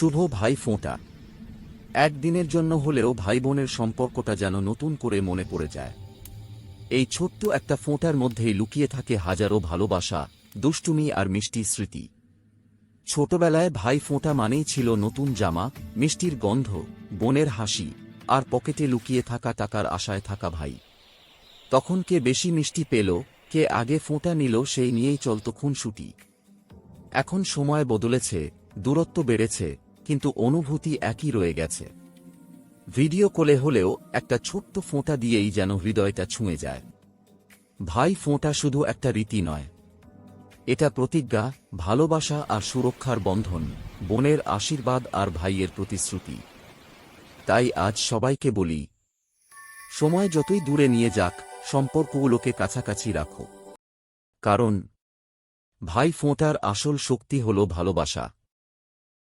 শুভ ভাই ফোঁটা। একদিনের জন্য হলেও ভাই বোনের সম্পর্কটা যেন নতুন করে মনে পড়ে যায়। এই ছোট্ট একটা ফোঁটার মধ্যেই লুকিয়ে থাকে হাজারো ভালোবাসা, দুষ্টুমি আর মিষ্টি স্মৃতি। ছোটবেলায় ভাই ফোঁটা মানেই ছিল নতুন জামা, মিষ্টির গন্ধ, বোনের হাসি, আর পকেটে লুকিয়ে থাকা টাকার আশায় থাকা ভাই। তখন কে বেশি মিষ্টি পেল, কে আগে ফোঁটা নিল সেই নিয়েই চলত খুনসুটি। এখন সময় বদলেছে, দূরত্ব বেড়েছে, কিন্তু অনুভূতি একই রয়ে গেছে। ভিডিও কলে হলেও একটা ছোট্ট ফোঁটা দিয়েই যেন হৃদয়টা ছুঁয়ে যায়। ভাই ফোঁটা শুধু একটা রীতি নয়, এটা প্রতিজ্ঞা, ভালোবাসা আর সুরক্ষার বন্ধন, বোনের আশীর্বাদ আর ভাইয়ের প্রতিশ্রুতি। তাই আজ সবাইকে বলি, সময় যতই দূরে নিয়ে যাক, সম্পর্কগুলোকে কাছাকাছি রাখো। কারণ ভাই ফোঁটার আসল শক্তি হল ভালোবাসা।